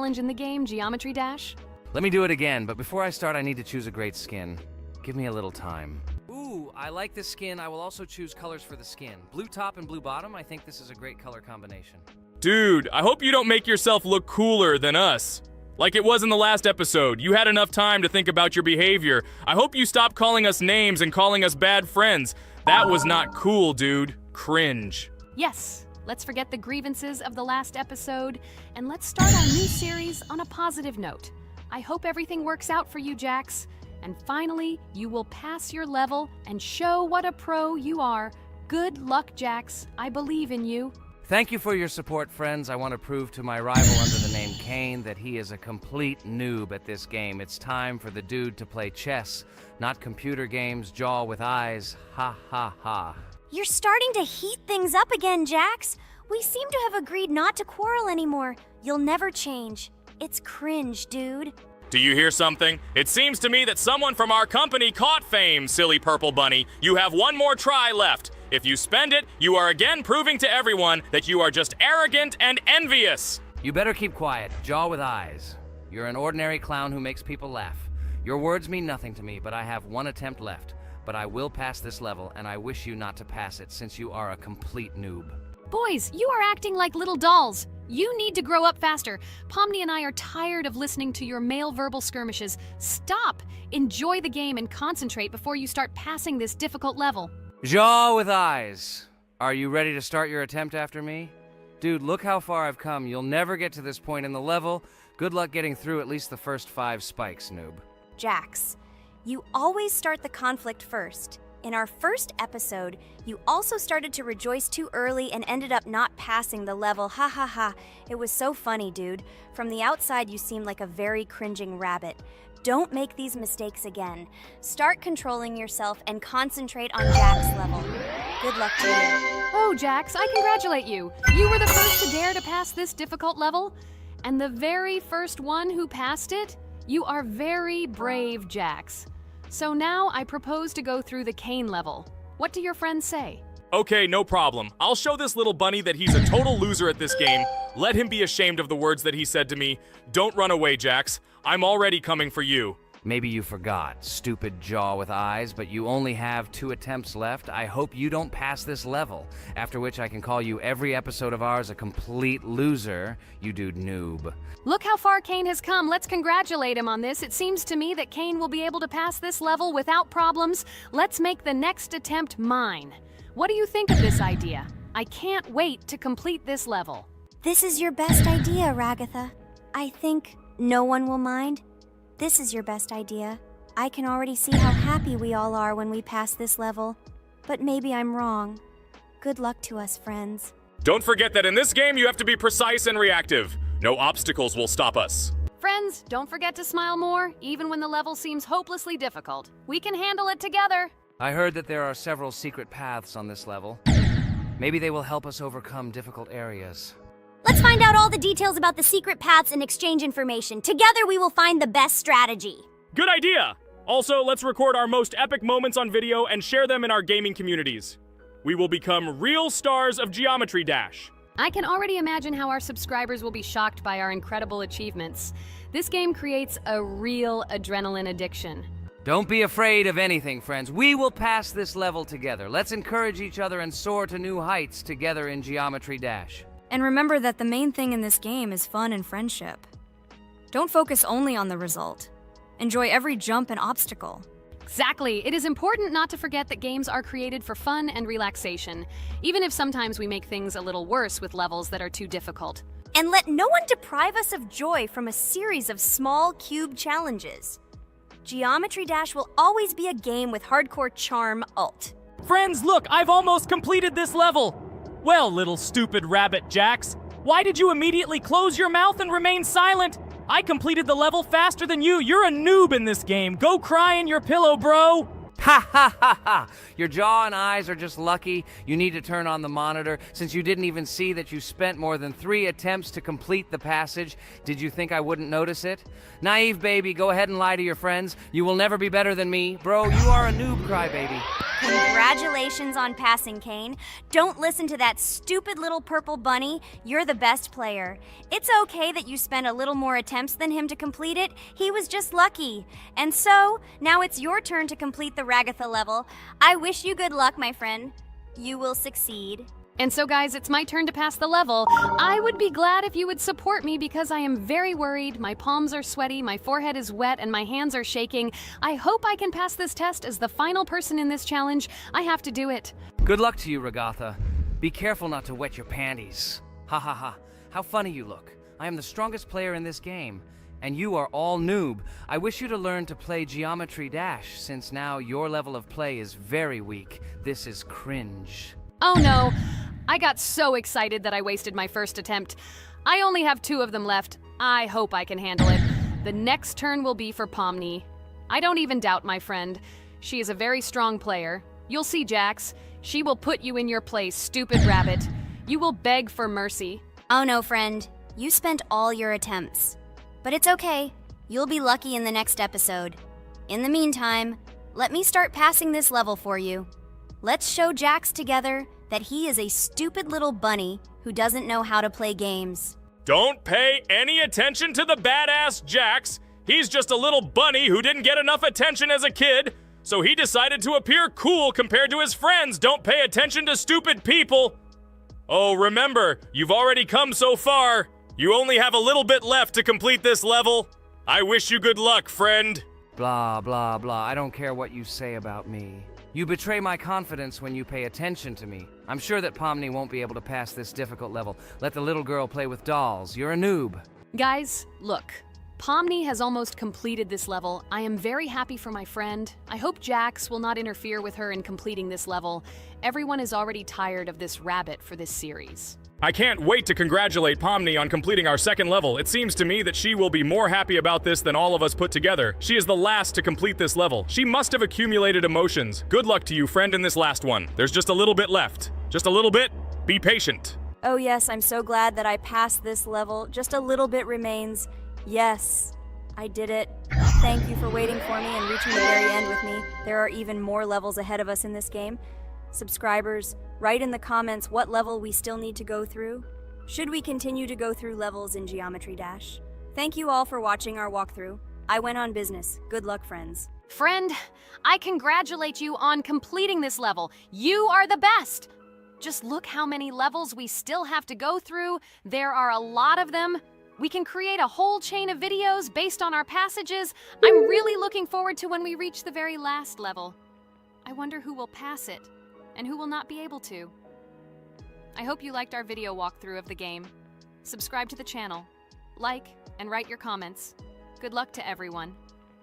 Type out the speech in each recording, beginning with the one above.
challenge in the game, Geometry Dash? Let me do it again, but before I start, I need to choose a great skin. Give me a little time. Ooh, I like this skin. I will also choose colors for the skin. Blue top and blue bottom. I think this is a great color combination. Dude, I hope you don't make yourself look cooler than us. Like it was in the last episode. You had enough time to think about your behavior. I hope you stop calling us names and calling us bad friends. That was not cool, dude. Cringe. Yes, let's forget the grievances of the last episode, and let's start our new series on a positive note. I hope everything works out for you, Jax. And finally, you will pass your level and show what a pro you are. Good luck, Jax. I believe in you. Thank you for your support, friends. I want to prove to my rival under the name Kane that he is a complete noob at this game. It's time for the dude to play chess, not computer games, jaw with eyes. Ha ha ha. You're starting to heat things up again, Jax. We seem to have agreed not to quarrel anymore. You'll never change. It's cringe, dude. Do you hear something? It seems to me that someone from our company caught fame, silly purple bunny. You have one more try left. If you spend it, you are again proving to everyone that you are just arrogant and envious. You better keep quiet, jaw with eyes. You're an ordinary clown who makes people laugh. Your words mean nothing to me, but I have one attempt left. But I will pass this level, and I wish you not to pass it since you are a complete noob. Boys, you are acting like little dolls. You need to grow up faster. Pomni and I are tired of listening to your male verbal skirmishes. Stop! Enjoy the game and concentrate before you start passing this difficult level. Jaw with eyes. Are you ready to start your attempt after me? Dude, look how far I've come. You'll never get to this point in the level. Good luck getting through at least the first 5 spikes, noob. Jax, you always start the conflict first. In our first episode, you also started to rejoice too early and ended up not passing the level. Ha ha ha. It was so funny, dude. From the outside, you seemed like a very cringing rabbit. Don't make these mistakes again. Start controlling yourself and concentrate on Jax's level. Good luck to you. Oh, Jax, I congratulate you. You were the first to dare to pass this difficult level, and the very first one who passed it. You are very brave, Jax. So now I propose to go through the Kane level. What do your friends say? Okay, no problem. I'll show this little bunny that he's a total loser at this game. Let him be ashamed of the words that he said to me. Don't run away, Jax. I'm already coming for you. Maybe you forgot, stupid jaw with eyes, but you only have 2 attempts left. I hope you don't pass this level, after which I can call you every episode of ours a complete loser, you dude noob. Look how far Kane has come. Let's congratulate him on this. It seems to me that Kane will be able to pass this level without problems. Let's make the next attempt mine. What do you think of this idea? I can't wait to complete this level. This is your best idea, Ragatha. I think no one will mind. This is your best idea. I can already see how happy we all are when we pass this level. But maybe I'm wrong. Good luck to us, friends. Don't forget that in this game you have to be precise and reactive. No obstacles will stop us. Friends, don't forget to smile more, even when the level seems hopelessly difficult. We can handle it together. I heard that there are several secret paths on this level. Maybe they will help us overcome difficult areas. Let's find out all the details about the secret paths and exchange information. Together we will find the best strategy. Good idea! Also, let's record our most epic moments on video and share them in our gaming communities. We will become real stars of Geometry Dash. I can already imagine how our subscribers will be shocked by our incredible achievements. This game creates a real adrenaline addiction. Don't be afraid of anything, friends. We will pass this level together. Let's encourage each other and soar to new heights together in Geometry Dash. And remember that the main thing in this game is fun and friendship. Don't focus only on the result. Enjoy every jump and obstacle. Exactly. It is important not to forget that games are created for fun and relaxation, even if sometimes we make things a little worse with levels that are too difficult. And let no one deprive us of joy from a series of small cube challenges. Geometry Dash will always be a game with hardcore charm ult. Friends, look, I've almost completed this level. Well, little stupid rabbit Jax, why did you immediately close your mouth and remain silent? I completed the level faster than you. You're a noob in this game. Go cry in your pillow, bro. Ha ha ha ha! Your jaw and eyes are just lucky. You need to turn on the monitor since you didn't even see that you spent more than 3 attempts to complete the passage. Did you think I wouldn't notice it? Naive baby, go ahead and lie to your friends. You will never be better than me. Bro, you are a noob crybaby. Congratulations on passing, Kane. Don't listen to that stupid little purple bunny. You're the best player. It's okay that you spent a little more attempts than him to complete it. He was just lucky. And so, now it's your turn to complete the Ragatha level. I wish you good luck, my friend. You will succeed. And so, guys, it's my turn to pass the level. I would be glad if you would support me because I am very worried. My palms are sweaty, my forehead is wet, and my hands are shaking. I hope I can pass this test as the final person in this challenge. I have to do it. Good luck to you, Ragatha. Be careful not to wet your panties. Ha ha ha. How funny you look. I am the strongest player in this game. And you are all noob. I wish you to learn to play Geometry Dash, since now your level of play is very weak. This is cringe. Oh no, I got so excited that I wasted my first attempt. I only have 2 of them left. I hope I can handle it. The next turn will be for Pomni. I don't even doubt my friend. She is a very strong player. You'll see, Jax. She will put you in your place, stupid rabbit. You will beg for mercy. Oh no, friend. You spent all your attempts. But it's okay. You'll be lucky in the next episode. In the meantime, let me start passing this level for you. Let's show Jax together that he is a stupid little bunny who doesn't know how to play games. Don't pay any attention to the badass Jax. He's just a little bunny who didn't get enough attention as a kid, so he decided to appear cool compared to his friends. Don't pay attention to stupid people. Oh, remember, you've already come so far. You only have a little bit left to complete this level. I wish you good luck, friend. Blah, blah, blah. I don't care what you say about me. You betray my confidence when you pay attention to me. I'm sure that Pomni won't be able to pass this difficult level. Let the little girl play with dolls. You're a noob. Guys, look. Pomni has almost completed this level. I am very happy for my friend. I hope Jax will not interfere with her in completing this level. Everyone is already tired of this rabbit for this series. I can't wait to congratulate Pomni on completing our second level. It seems to me that she will be more happy about this than all of us put together. She is the last to complete this level. She must have accumulated emotions. Good luck to you, friend, in this last one. There's just a little bit left. Just a little bit. Be patient. Oh yes, I'm so glad that I passed this level. Just a little bit remains. Yes, I did it. Thank you for waiting for me and reaching the very end with me. There are even more levels ahead of us in this game. Subscribers, write in the comments what level we still need to go through. Should we continue to go through levels in Geometry Dash? Thank you all for watching our walkthrough. I went on business. Good luck, friends. Friend, I congratulate you on completing this level. You are the best. Just look how many levels we still have to go through. There are a lot of them. We can create a whole chain of videos based on our passages. I'm really looking forward to when we reach the very last level. I wonder who will pass it and who will not be able to. I hope you liked our video walkthrough of the game. Subscribe to the channel, like, and write your comments. Good luck to everyone,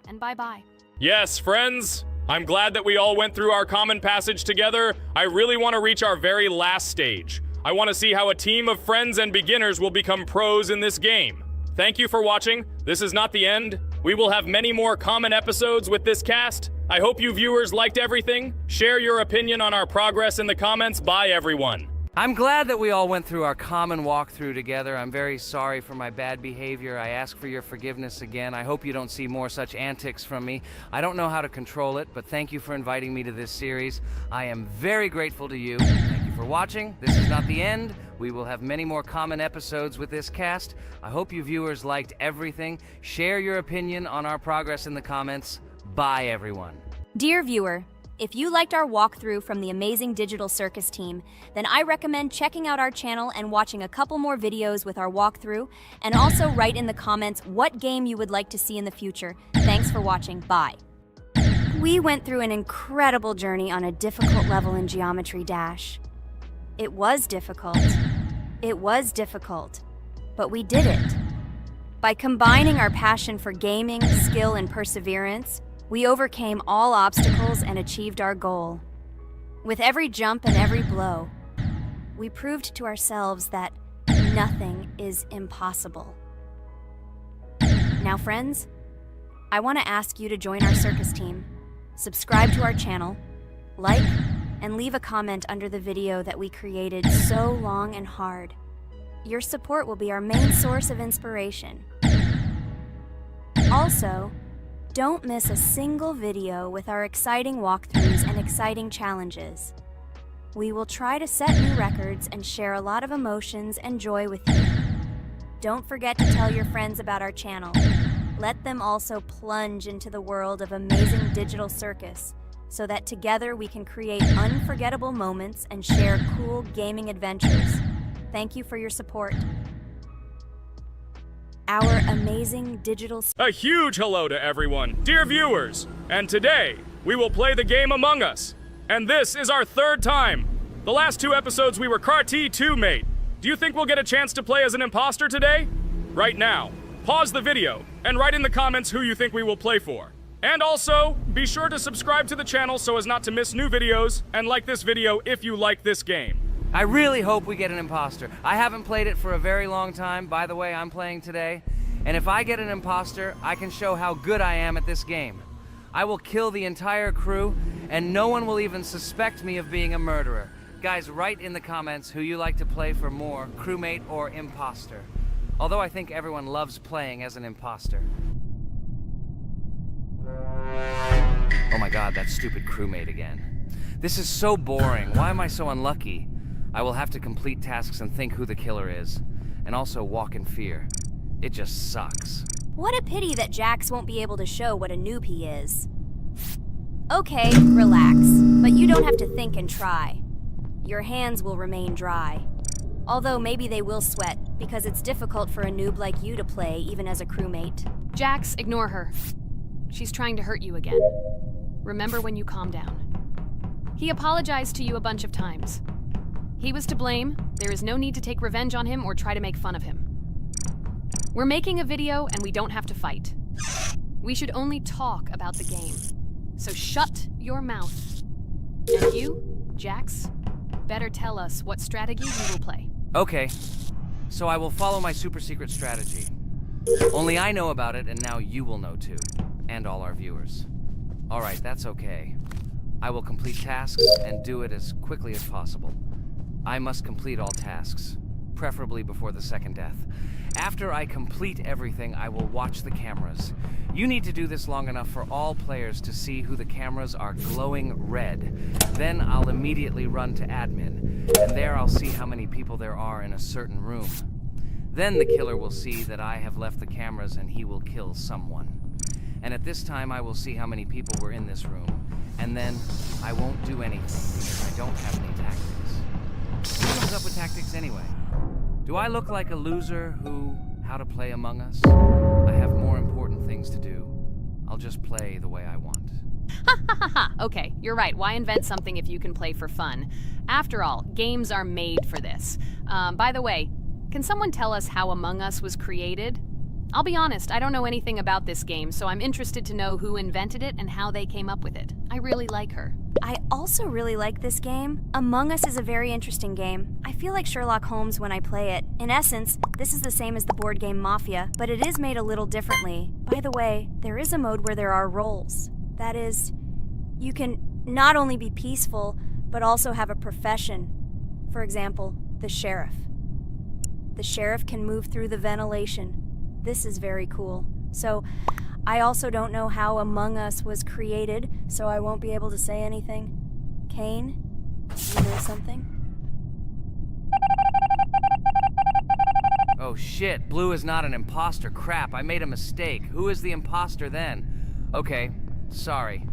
and bye-bye. Yes, friends. I'm glad that we all went through our common passage together. I really want to reach our very last stage. I want to see how a team of friends and beginners will become pros in this game. Thank you for watching. This is not the end. We will have many more common episodes with this cast. I hope you viewers liked everything. Share your opinion on our progress in the comments. Bye, everyone. I'm glad that we all went through our common walkthrough together. I'm very sorry for my bad behavior. I ask for your forgiveness again. I hope you don't see more such antics from me. I don't know how to control it, but thank you for inviting me to this series. I am very grateful to you. Thank you for watching. This is not the end. We will have many more common episodes with this cast. I hope you viewers liked everything. Share your opinion on our progress in the comments. Bye, everyone. Dear viewer, if you liked our walkthrough from the amazing Digital Circus team, then I recommend checking out our channel and watching a couple more videos with our walkthrough, and also write in the comments what game you would like to see in the future. Thanks for watching. Bye. We went through an incredible journey on a difficult level in Geometry Dash. It was difficult. It was difficult. But we did it. By combining our passion for gaming, skill, and perseverance, we overcame all obstacles and achieved our goal. With every jump and every blow, we proved to ourselves that nothing is impossible. Now, friends, I want to ask you to join our circus team. Subscribe to our channel, like, and leave a comment under the video that we created so long and hard. Your support will be our main source of inspiration. Also, don't miss a single video with our exciting walkthroughs and and exciting challenges. We will try to set new records and share a lot of emotions and joy with you. Don't forget to tell your friends about our channel. Let them also plunge into the world of amazing digital circus so that together we can create unforgettable moments and share cool gaming adventures. Thank you for your support. Our amazing digital... A huge hello to everyone, dear viewers. And today, we will play the game Among Us. And this is our third time. The last 2 episodes we were CAR-T 2 mate. Do you think we'll get a chance to play as an imposter today? Right now, pause the video and write in the comments who you think we will play for. And also, be sure to subscribe to the channel so as not to miss new videos, and like this video if you like this game. I really hope we get an imposter. I haven't played it for a very long time. By the way, I'm playing today. And if I get an imposter, I can show how good I am at this game. I will kill the entire crew, and no one will even suspect me of being a murderer. Guys, write in the comments who you like to play for more, crewmate or imposter. Although I think everyone loves playing as an imposter. Oh my god, that stupid crewmate again. This is so boring. Why am I so unlucky? I will have to complete tasks and think who the killer is. And also walk in fear. It just sucks. What a pity that Jax won't be able to show what a noob he is. Okay, relax. But you don't have to think and try. Your hands will remain dry. Although maybe they will sweat, because it's difficult for a noob like you to play, even as a crewmate. Jax, ignore her. She's trying to hurt you again. Remember when you calm down. He apologized to you a bunch of times. He was to blame. There is no need to take revenge on him or try to make fun of him. We're making a video and we don't have to fight. We should only talk about the game. So shut your mouth. And you, Jax, better tell us what strategy you will play. Okay, so I will follow my super secret strategy. Only I know about it, and now you will know too. And all our viewers. Alright, that's okay. I will complete tasks and do it as quickly as possible. I must complete all tasks, preferably before the second death. After I complete everything, I will watch the cameras. You need to do this long enough for all players to see who the cameras are glowing red. Then I'll immediately run to admin, and there I'll see how many people there are in a certain room. Then the killer will see that I have left the cameras and he will kill someone. And at this time I will see how many people were in this room. And then I won't do anything because I don't have any tactics. Who comes up with tactics anyway? Do I look like a loser who, how to play Among Us? I have more important things to do. I'll just play the way I want. Ha ha ha ha! Okay, you're right. Why invent something if you can play for fun? After all, games are made for this. By the way, can someone tell us how Among Us was created? I'll be honest, I don't know anything about this game, so I'm interested to know who invented it and how they came up with it. I really like her. I also really like this game. Among Us is a very interesting game. I feel like Sherlock Holmes when I play it. In essence, this is the same as the board game Mafia, but it is made a little differently. By the way, there is a mode where there are roles. That is, you can not only be peaceful, but also have a profession. For example, the sheriff. The sheriff can move through the ventilation. This is very cool. So, I also don't know how Among Us was created, so I won't be able to say anything. Kane, you know something? Oh shit, Blue is not an imposter. Crap, I made a mistake. Who is the imposter then? Okay, sorry.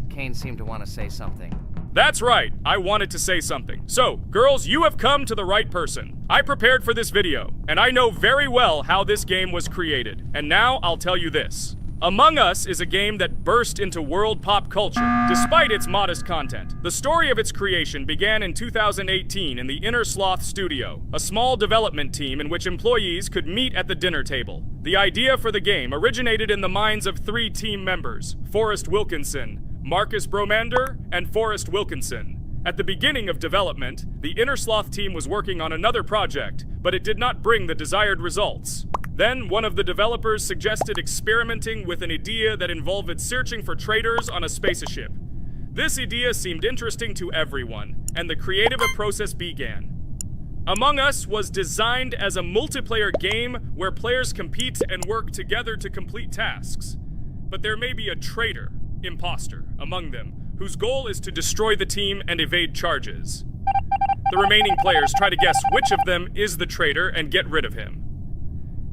Kane seemed to want to say something. That's right, I wanted to say something. So, girls, you have come to the right person. I prepared for this video, and I know very well how this game was created. And now I'll tell you this. Among Us is a game that burst into world pop culture, despite its modest content. The story of its creation began in 2018 in the Inner Sloth Studio, a small development team in which employees could meet at the dinner table. The idea for the game originated in the minds of 3 team members, Forrest Wilkinson, Marcus Bromander, and Forrest Wilkinson. At the beginning of development, the Inner Sloth team was working on another project, but it did not bring the desired results. Then, one of the developers suggested experimenting with an idea that involved searching for traitors on a spaceship. This idea seemed interesting to everyone, and the creative process began. Among Us was designed as a multiplayer game where players compete and work together to complete tasks. But there may be a traitor, imposter, among them, whose goal is to destroy the team and evade charges. The remaining players try to guess which of them is the traitor and get rid of him.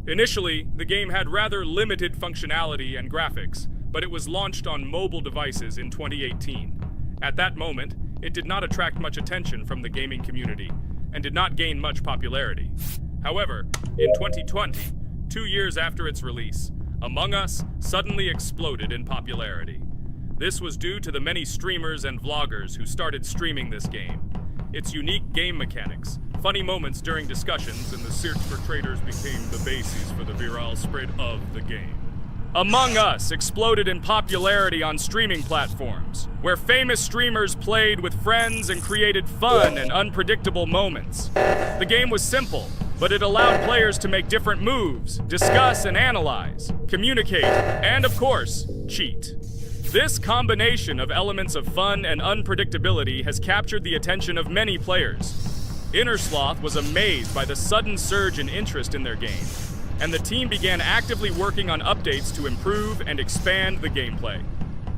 Initially, the game had rather limited functionality and graphics, but it was launched on mobile devices in 2018. At that moment, it did not attract much attention from the gaming community and did not gain much popularity. However, in 2020, 2 years after its release, Among Us suddenly exploded in popularity. This was due to the many streamers and vloggers who started streaming this game. Its unique game mechanics, funny moments during discussions, and the search for traitors became the basis for the viral spread of the game. Among Us exploded in popularity on streaming platforms, where famous streamers played with friends and created fun and unpredictable moments. The game was simple, but it allowed players to make different moves, discuss and analyze, communicate, and of course, cheat. This combination of elements of fun and unpredictability has captured the attention of many players. Innersloth was amazed by the sudden surge in interest in their game, and the team began actively working on updates to improve and expand the gameplay.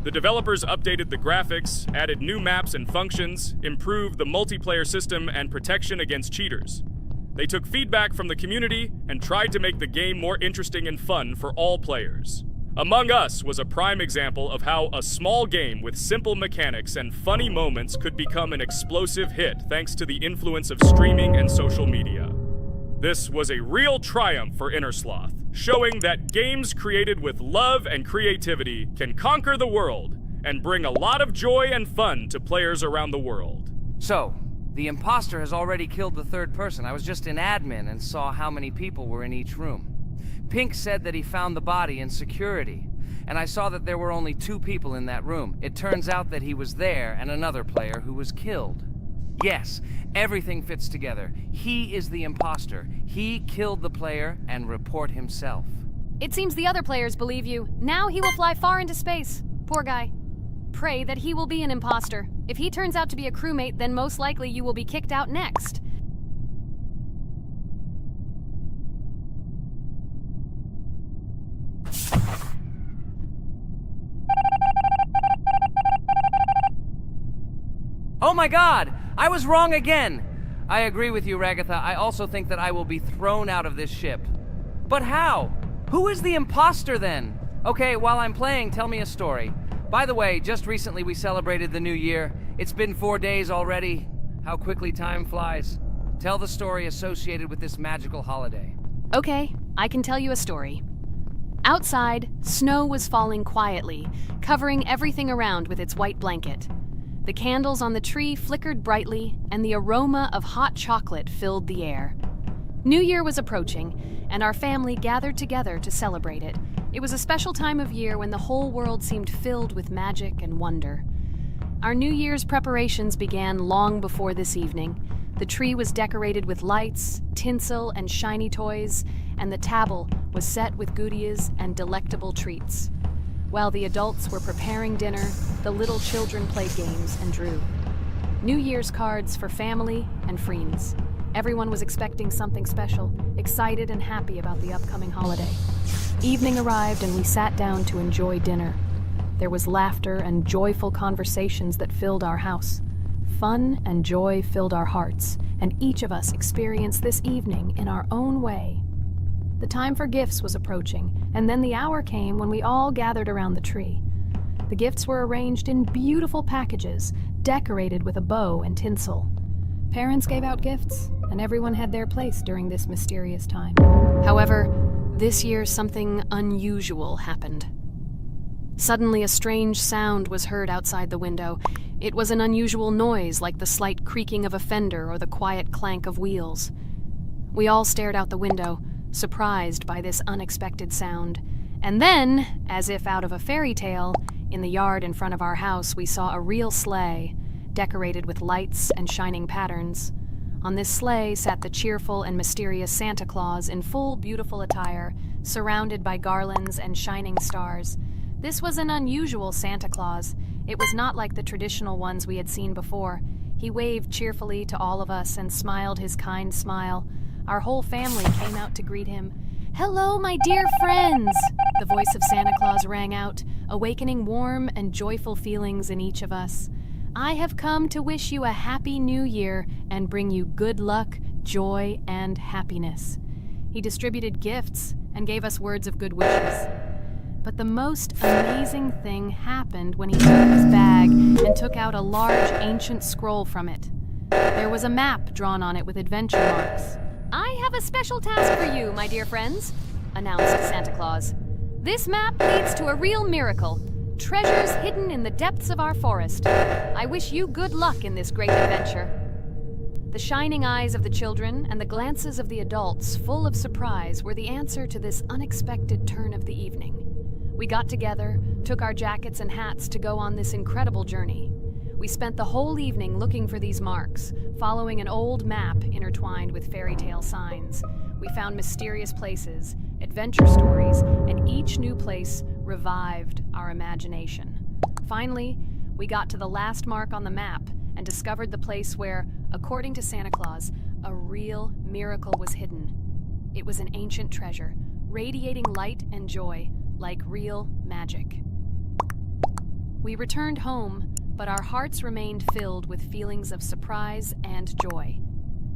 The developers updated the graphics, added new maps and functions, improved the multiplayer system and protection against cheaters. They took feedback from the community and tried to make the game more interesting and fun for all players. Among Us was a prime example of how a small game with simple mechanics and funny moments could become an explosive hit thanks to the influence of streaming and social media. This was a real triumph for Innersloth, showing that games created with love and creativity can conquer the world and bring a lot of joy and fun to players around the world. So, the imposter has already killed the third person. I was just in admin and saw how many people were in each room. Pink said that he found the body in security, and I saw that there were only 2 people in that room. It turns out that he was there and another player who was killed. Yes, everything fits together. He is the imposter. He killed the player and report himself. It seems the other players believe you. Now he will fly far into space. Poor guy. Pray that he will be an imposter. If he turns out to be a crewmate, then most likely you will be kicked out next. Oh my god! I was wrong again! I agree with you, Ragatha. I also think that I will be thrown out of this ship. But how? Who is the imposter then? Okay, while I'm playing, tell me a story. By the way, just recently we celebrated the new year. It's been 4 days already. How quickly time flies. Tell the story associated with this magical holiday. Okay, I can tell you a story. Outside, snow was falling quietly, covering everything around with its white blanket. The candles on the tree flickered brightly, and the aroma of hot chocolate filled the air. New Year was approaching, and our family gathered together to celebrate it. It was a special time of year when the whole world seemed filled with magic and wonder. Our New Year's preparations began long before this evening. The tree was decorated with lights, tinsel, and shiny toys, and the table was set with goodies and delectable treats. While the adults were preparing dinner, the little children played games and drew. New Year's cards for family and friends. Everyone was expecting something special, excited and happy about the upcoming holiday. Evening arrived and we sat down to enjoy dinner. There was laughter and joyful conversations that filled our house. Fun and joy filled our hearts, and each of us experienced this evening in our own way. The time for gifts was approaching, and then the hour came when we all gathered around the tree. The gifts were arranged in beautiful packages, decorated with a bow and tinsel. Parents gave out gifts, and everyone had their place during this mysterious time. However, this year something unusual happened. Suddenly a strange sound was heard outside the window. It was an unusual noise, like the slight creaking of a fender or the quiet clank of wheels. We all stared out the window, surprised by this unexpected sound. And then, as if out of a fairy tale, in the yard in front of our house we saw a real sleigh, decorated with lights and shining patterns. On this sleigh sat the cheerful and mysterious Santa Claus in full beautiful attire, surrounded by garlands and shining stars. This was an unusual Santa Claus. It was not like the traditional ones we had seen before. He waved cheerfully to all of us and smiled his kind smile. Our whole family came out to greet him. "Hello, my dear friends," the voice voice of Santa Claus rang out, awakening warm and joyful feelings in each of us. I have come to wish you a happy new year and bring you good luck, joy, and happiness. He distributed gifts and gave us words of good wishes. But the most amazing thing happened when he took his bag and took out a large ancient scroll from it. There was a map drawn on it with adventure marks. I have a special task for you, my dear friends, announced Santa Claus. This map leads to a real miracle. Treasures hidden in the depths of our forest. I wish you good luck in this great adventure. The shining eyes of the children and the glances of the adults, full of surprise, were the answer to this unexpected turn of the evening. We got together, took our jackets and hats to go on this incredible journey. We spent the whole evening looking for these marks, following an old map intertwined with fairy tale signs. We found mysterious places, adventure stories, and each new place revived our imagination. Finally, we got to the last mark on the map and discovered the place where, according to Santa Claus, a real miracle was hidden. It was an ancient treasure, radiating light and joy, like real magic. We returned home, but our hearts remained filled with feelings of surprise and joy.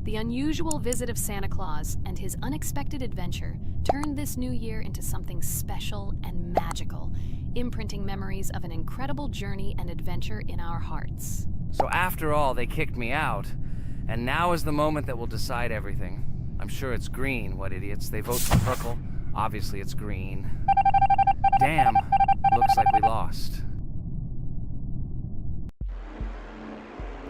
The unusual visit of Santa Claus and his unexpected adventure turned this new year into something special and magical, imprinting memories of an incredible journey and adventure in our hearts. So after all, they kicked me out, and now is the moment that will decide everything. I'm sure it's green, what idiots. They vote for purple. Obviously it's green. Damn, looks like we lost.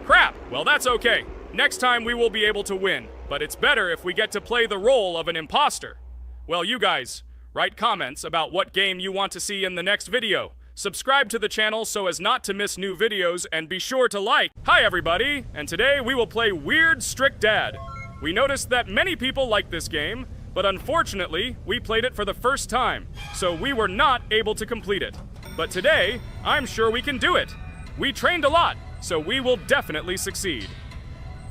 Crap! Well, that's okay. Next time we will be able to win, but it's better if we get to play the role of an imposter. Well, you guys, write comments about what game you want to see in the next video. Subscribe to the channel so as not to miss new videos, and be sure to like. Hi everybody, and today we will play Weird Strict Dad. We noticed that many people like this game, but unfortunately, we played it for the first time, so we were not able to complete it. But today, I'm sure we can do it. We trained a lot, so we will definitely succeed.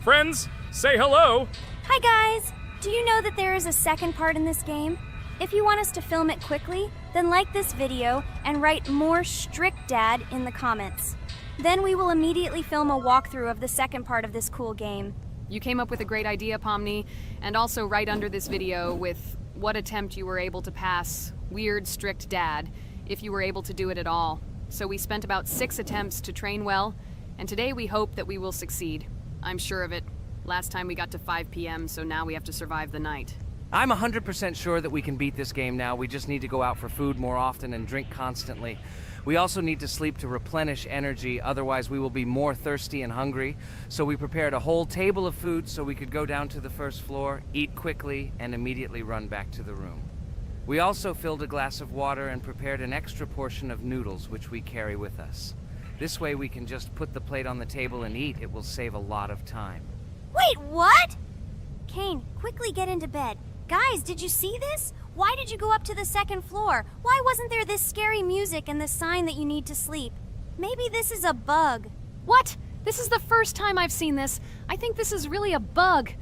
Friends, say hello. Hi guys! Do you know that there is a second part in this game? If you want us to film it quickly, then like this video and write more Strict Dad in the comments. Then we will immediately film a walkthrough of the second part of this cool game. You came up with a great idea, Pomni, and also right under this video with what attempt you were able to pass Weird Strict Dad, if you were able to do it at all. So we spent about 6 attempts to train well, and today we hope that we will succeed. I'm sure of it. Last time we got to 5 p.m., so now we have to survive the night. I'm 100% sure that we can beat this game now. We just need to go out for food more often and drink constantly. We also need to sleep to replenish energy, otherwise we will be more thirsty and hungry. So we prepared a whole table of food so we could go down to the first floor, eat quickly, and immediately run back to the room. We also filled a glass of water and prepared an extra portion of noodles, which we carry with us. This way we can just put the plate on the table and eat. It will save a lot of time. Wait, what? Kane, quickly get into bed. Guys, did you see this? Why did you go up to the second floor? Why wasn't there this scary music and the sign that you need to sleep? Maybe this is a bug. What? This is the first time I've seen this. I think this is really a bug.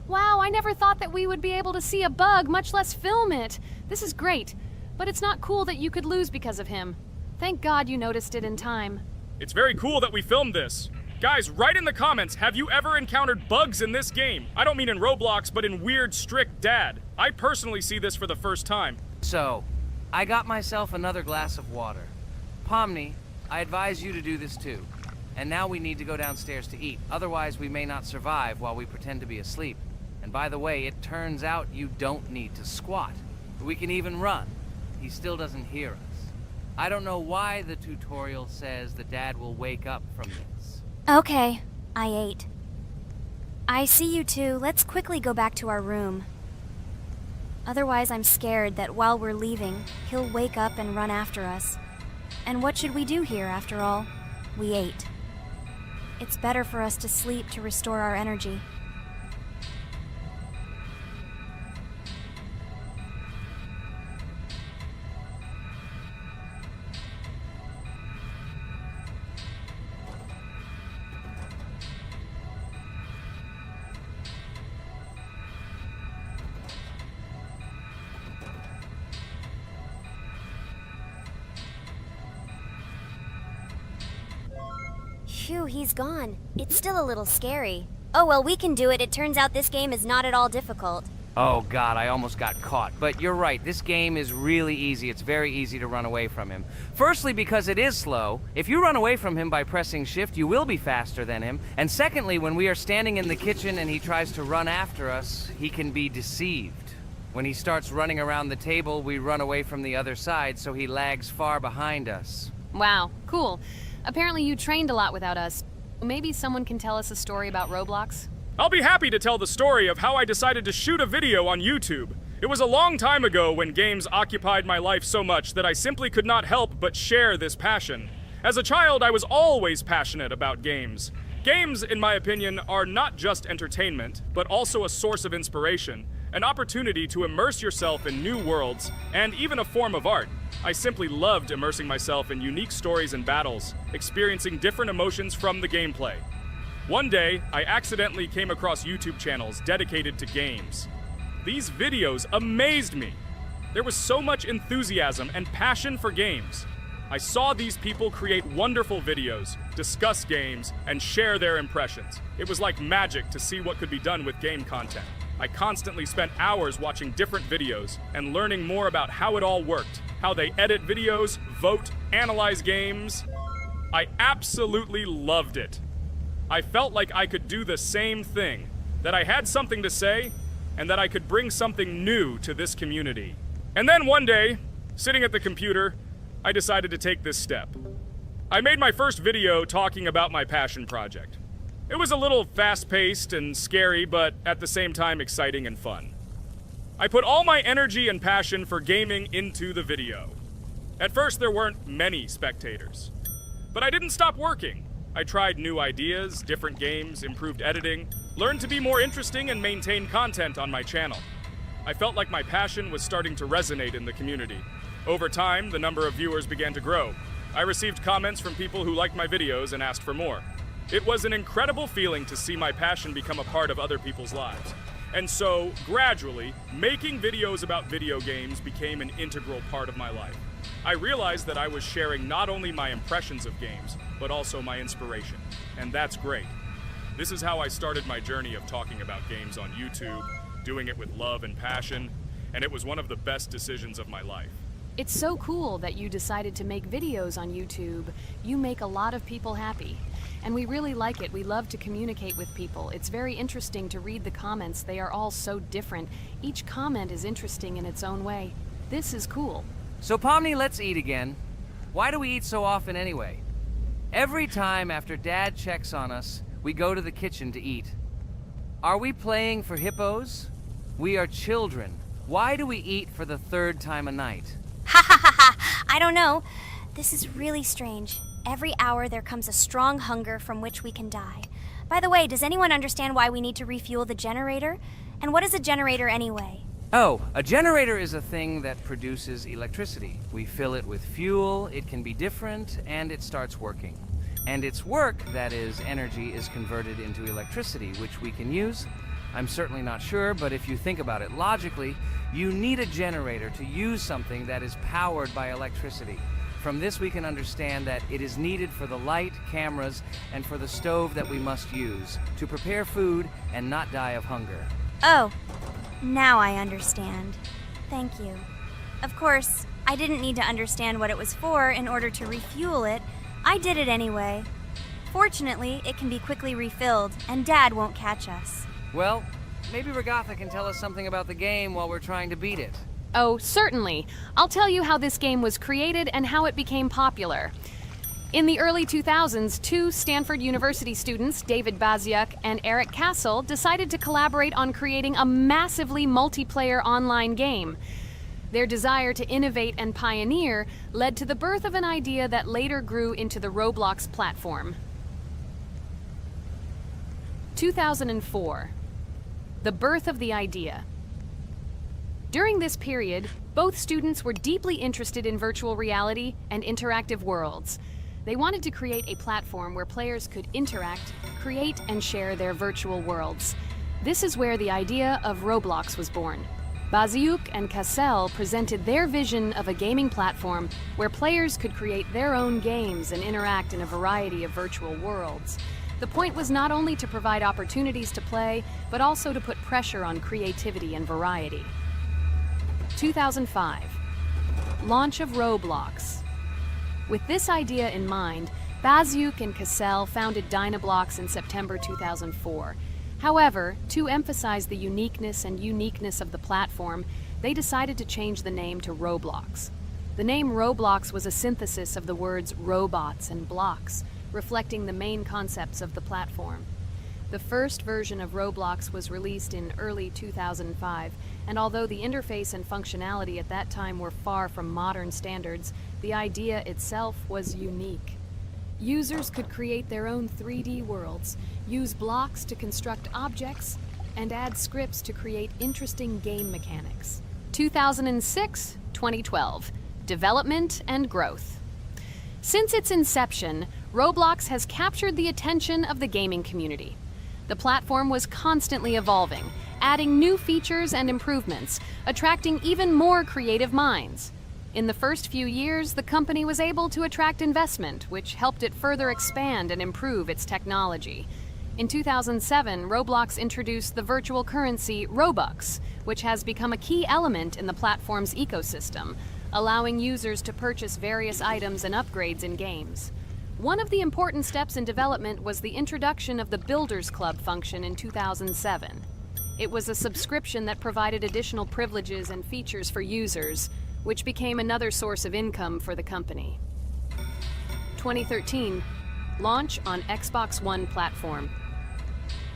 Wow, I never thought that we would be able to see a bug, much less film it. This is great, but it's not cool that you could lose because of him. Thank God you noticed it in time. It's very cool that we filmed this. Guys, write in the comments, have you ever encountered bugs in this game? I don't mean in Roblox, but in Weird Strict Dad. I personally see this for the first time. So, I got myself another glass of water. Pomni, I advise you to do this too. And now we need to go downstairs to eat. Otherwise, we may not survive while we pretend to be asleep. And by the way, it turns out you don't need to squat. We can even run. He still doesn't hear us. I don't know why the tutorial says the dad will wake up from this. Okay, I ate. I see you two. Let's quickly go back to our room. Otherwise, I'm scared that while we're leaving, he'll wake up and run after us. And what should we do here, after all? We ate. It's better for us to sleep to restore our energy. too, he's gone. It's still a little scary. Oh well, we can do it. It turns out this game is not at all difficult. Oh god, I almost got caught. But you're right, this game is really easy. It's very easy to run away from him. Firstly, because it is slow. If you run away from him by pressing shift, you will be faster than him. And secondly, when we are standing in the kitchen and he tries to run after us, he can be deceived. When he starts running around the table, we run away from the other side, so he lags far behind us. Wow, cool. Apparently you trained a lot without us. Maybe someone can tell us a story about Roblox? I'll be happy to tell the story of how I decided to shoot a video on YouTube. It was a long time ago when games occupied my life so much that I simply could not help but share this passion. As a child, I was always passionate about games. Games, in my opinion, are not just entertainment, but also a source of inspiration, an opportunity to immerse yourself in new worlds, and even a form of art. I simply loved immersing myself in unique stories and battles, experiencing different emotions from the gameplay. One day, I accidentally came across YouTube channels dedicated to games. These videos amazed me. There was so much enthusiasm and passion for games. I saw these people create wonderful videos, discuss games, and share their impressions. It was like magic to see what could be done with game content. I constantly spent hours watching different videos and learning more about how it all worked, how they edit videos, vote, analyze games. I absolutely loved it. I felt like I could do the same thing, that I had something to say, and that I could bring something new to this community. And then one day, sitting at the computer, I decided to take this step. I made my first video talking about my passion project. It was a little fast-paced and scary, but at the same time exciting and fun. I put all my energy and passion for gaming into the video. At first, there weren't many spectators, but I didn't stop working. I tried new ideas, different games, improved editing, learned to be more interesting, and maintain content on my channel. I felt like my passion was starting to resonate in the community. Over time, the number of viewers began to grow. I received comments from people who liked my videos and asked for more. It was an incredible feeling to see my passion become a part of other people's lives. And so, gradually, making videos about video games became an integral part of my life. I realized that I was sharing not only my impressions of games, but also my inspiration. And that's great. This is how I started my journey of talking about games on YouTube, doing it with love and passion, and it was one of the best decisions of my life. It's so cool that you decided to make videos on YouTube. You make a lot of people happy. And we really like it. We love to communicate with people. It's very interesting to read the comments. They are all so different. Each comment is interesting in its own way. This is cool. So Pomni, let's eat again. Why do we eat so often anyway? Every time after Dad checks on us, we go to the kitchen to eat. Are we playing for hippos? We are children. Why do we eat for the third time a night? Ha ha ha ha! I don't know. This is really strange. Every hour there comes a strong hunger from which we can die. By the way, does anyone understand why we need to refuel the generator? And what is a generator anyway? Oh, a generator is a thing that produces electricity. We fill it with fuel, it can be different, and it starts working. And its work, that is, energy, is converted into electricity, which we can use. I'm certainly not sure, but if you think about it logically, you need a generator to use something that is powered by electricity. From this we can understand that it is needed for the light, cameras, and for the stove that we must use, to prepare food and not die of hunger. Oh, now I understand. Thank you. Of course, I didn't need to understand what it was for in order to refuel it. I did it anyway. Fortunately, it can be quickly refilled, and Dad won't catch us. Well, maybe Regatha can tell us something about the game while we're trying to beat it. Oh, certainly. I'll tell you how this game was created and how it became popular. In the early 2000s, two Stanford University students, David Baziuk and Eric Castle, decided to collaborate on creating a massively multiplayer online game. Their desire to innovate and pioneer led to the birth of an idea that later grew into the Roblox platform. 2004. The birth of the idea. During this period, both students were deeply interested in virtual reality and interactive worlds. They wanted to create a platform where players could interact, create, and share their virtual worlds. This is where the idea of Roblox was born. Baziuk and Cassell presented their vision of a gaming platform where players could create their own games and interact in a variety of virtual worlds. The point was not only to provide opportunities to play, but also to put pressure on creativity and variety. 2005. Launch of Roblox. With this idea in mind, Baziuk and Cassell founded Dynablocks in September 2004. However, to emphasize the uniqueness of the platform, they decided to change the name to Roblox. The name Roblox was a synthesis of the words robots and blocks, reflecting the main concepts of the platform. The first version of Roblox was released in early 2005, and although the interface and functionality at that time were far from modern standards, the idea itself was unique. Users could create their own 3D worlds, use blocks to construct objects, and add scripts to create interesting game mechanics. 2006-2012. Development and growth. Since its inception, Roblox has captured the attention of the gaming community. The platform was constantly evolving, adding new features and improvements, attracting even more creative minds. In the first few years, the company was able to attract investment, which helped it further expand and improve its technology. In 2007, Roblox introduced the virtual currency Robux, which has become a key element in the platform's ecosystem, allowing users to purchase various items and upgrades in games. One of the important steps in development was the introduction of the Builders Club function in 2007. It was a subscription that provided additional privileges and features for users, which became another source of income for the company. 2013, launch on Xbox One platform.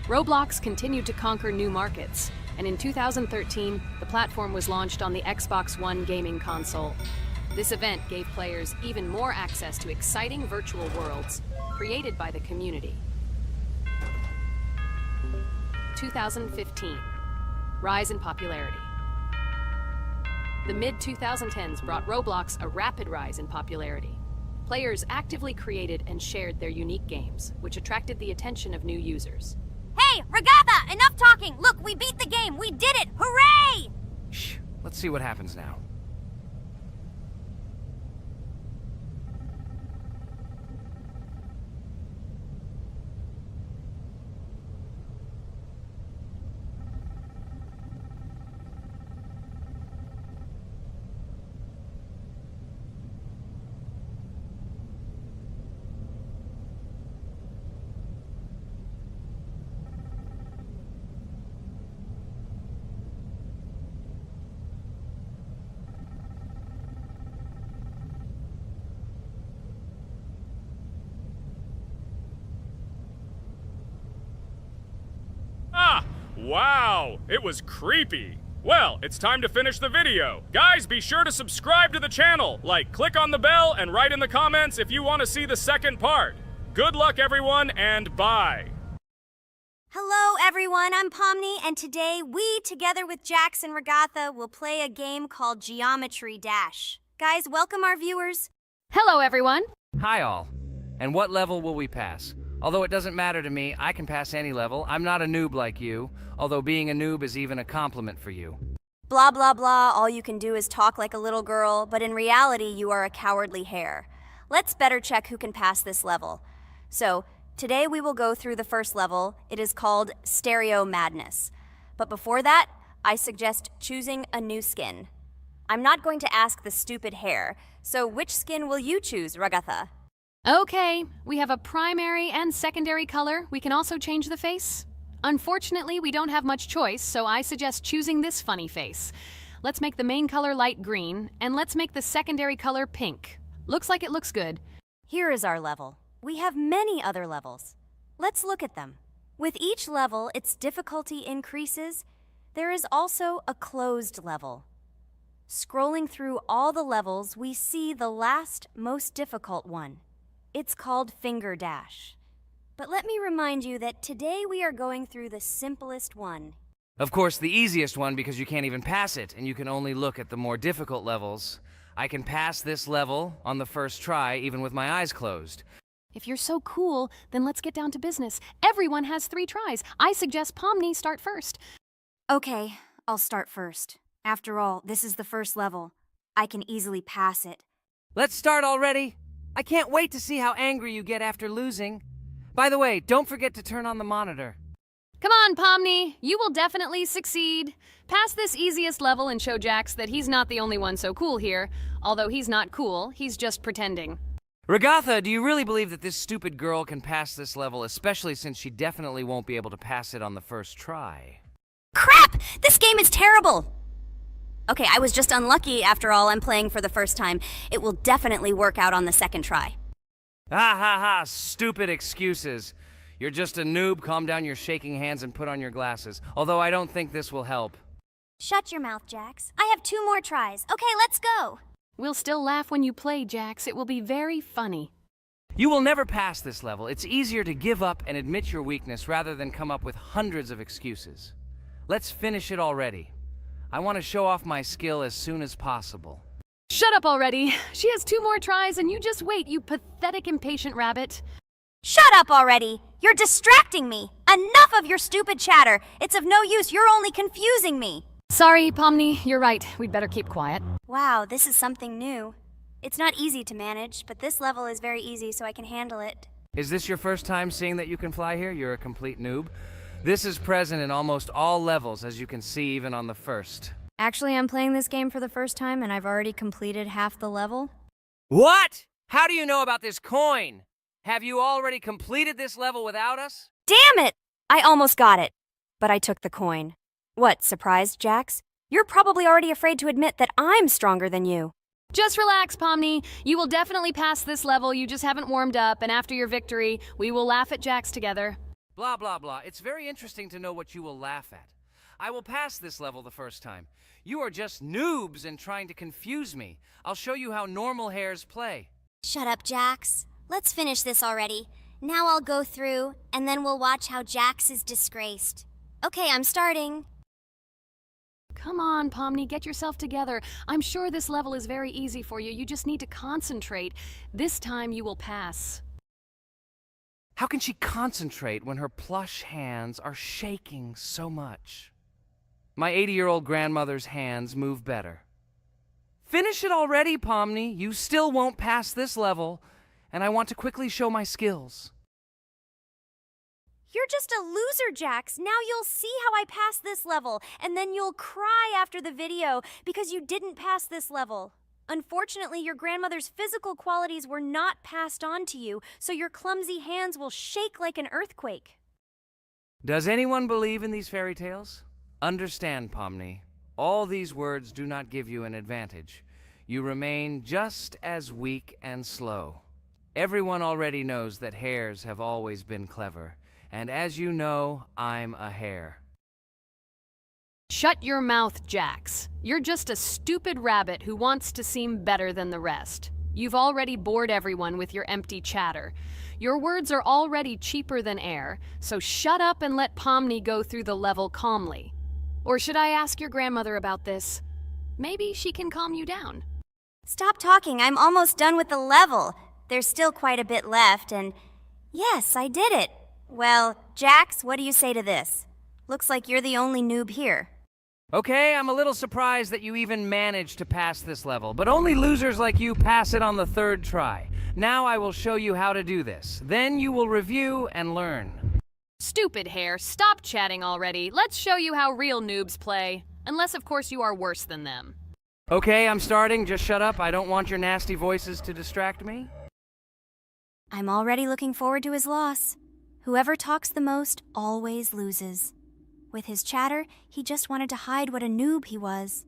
Roblox continued to conquer new markets, and in 2013, the platform was launched on the Xbox One gaming console. This event gave players even more access to exciting virtual worlds created by the community. 2015, rise in popularity. The mid-2010s brought Roblox a rapid rise in popularity. Players actively created and shared their unique games, which attracted the attention of new users. Hey, Regatha, enough talking! Look, we beat the game! We did it! Hooray! Shh, let's see what happens now. Wow, it was creepy. Well, it's time to finish the video. Guys, be sure to subscribe to the channel. Click on the bell and write in the comments if you want to see the second part. Good luck, everyone, and bye. Hello, everyone. I'm Pomni, and today we, together with Jax and Regatha, will play a game called Geometry Dash. Guys, welcome our viewers. Hello, everyone. Hi all. And what level will we pass? Although it doesn't matter to me, I can pass any level. I'm not a noob like you, although being a noob is even a compliment for you. Blah, blah, blah. All you can do is talk like a little girl, but in reality, you are a cowardly hare. Let's better check who can pass this level. So, today we will go through the first level. It is called Stereo Madness. But before that, I suggest choosing a new skin. I'm not going to ask the stupid hare, so which skin will you choose, Regatha? Okay, we have a primary and secondary color. We can also change the face. Unfortunately, we don't have much choice, so I suggest choosing this funny face. Let's make the main color light green, and let's make the secondary color pink. Looks like it looks good. Here is our level. We have many other levels. Let's look at them. With each level, its difficulty increases. There is also a closed level. Scrolling through all the levels, we see the last, most difficult one. It's called Finger Dash. But let me remind you that today we are going through the simplest one. Of course, the easiest one because you can't even pass it, and you can only look at the more difficult levels. I can pass this level on the first try, even with my eyes closed. If you're so cool, then let's get down to business. Everyone has 3 tries. I suggest Pomni start first. Okay, I'll start first. After all, this is the first level. I can easily pass it. Let's start already. I can't wait to see how angry you get after losing. By the way, don't forget to turn on the monitor. Come on, Pomni. You will definitely succeed. Pass this easiest level and show Jax that he's not the only one so cool here. Although he's not cool, he's just pretending. Ragatha, do you really believe that this stupid girl can pass this level, especially since she definitely won't be able to pass it on the first try? Crap! This game is terrible! Okay, I was just unlucky. After all, I'm playing for the first time. It will definitely work out on the second try. Ha ha ha, stupid excuses. You're just a noob, calm down your shaking hands and put on your glasses. Although I don't think this will help. Shut your mouth, Jax. I have 2 more tries. Okay, let's go! We'll still laugh when you play, Jax. It will be very funny. You will never pass this level. It's easier to give up and admit your weakness rather than come up with hundreds of excuses. Let's finish it already. I want to show off my skill as soon as possible. Shut up already. She has 2 more tries and you just wait, you pathetic impatient rabbit. Shut up already! You're distracting me! Enough of your stupid chatter! It's of no use, you're only confusing me! Sorry, Pomni, you're right. We'd better keep quiet. Wow, this is something new. It's not easy to manage, but this level is very easy, so I can handle it. Is this your first time seeing that you can fly here? You're a complete noob. This is present in almost all levels, as you can see even on the first. Actually, I'm playing this game for the first time and I've already completed half the level. What? How do you know about this coin? Have you already completed this level without us? Damn it! I almost got it, but I took the coin. What, surprised, Jax? You're probably already afraid to admit that I'm stronger than you. Just relax, Pomni. You will definitely pass this level, you just haven't warmed up, and after your victory, we will laugh at Jax together. Blah, blah, blah. It's very interesting to know what you will laugh at. I will pass this level the first time. You are just noobs and trying to confuse me. I'll show you how normal hares play. Shut up, Jax. Let's finish this already. Now I'll go through, and then we'll watch how Jax is disgraced. Okay, I'm starting. Come on, Pomni, get yourself together. I'm sure this level is very easy for you. You just need to concentrate. This time you will pass. How can she concentrate when her plush hands are shaking so much? My 80-year-old grandmother's hands move better. Finish it already, Pomni. You still won't pass this level, and I want to quickly show my skills. You're just a loser, Jax. Now you'll see how I pass this level, and then you'll cry after the video because you didn't pass this level. Unfortunately, your grandmother's physical qualities were not passed on to you, so your clumsy hands will shake like an earthquake. Does anyone believe in these fairy tales? Understand, Pomni. All these words do not give you an advantage. You remain just as weak and slow. Everyone already knows that hares have always been clever. And as you know, I'm a hare. Shut your mouth, Jax. You're just a stupid rabbit who wants to seem better than the rest. You've already bored everyone with your empty chatter. Your words are already cheaper than air, so shut up and let Pomni go through the level calmly. Or should I ask your grandmother about this? Maybe she can calm you down. Stop talking. I'm almost done with the level. There's still quite a bit left, and yes, I did it. Well, Jax, what do you say to this? Looks like you're the only noob here. Okay, I'm a little surprised that you even managed to pass this level, but only losers like you pass it on the third try. Now I will show you how to do this. Then you will review and learn. Stupid hare, stop chatting already. Let's show you how real noobs play. Unless, of course, you are worse than them. Okay, I'm starting. Just shut up. I don't want your nasty voices to distract me. I'm already looking forward to his loss. Whoever talks the most always loses. With his chatter, he just wanted to hide what a noob he was.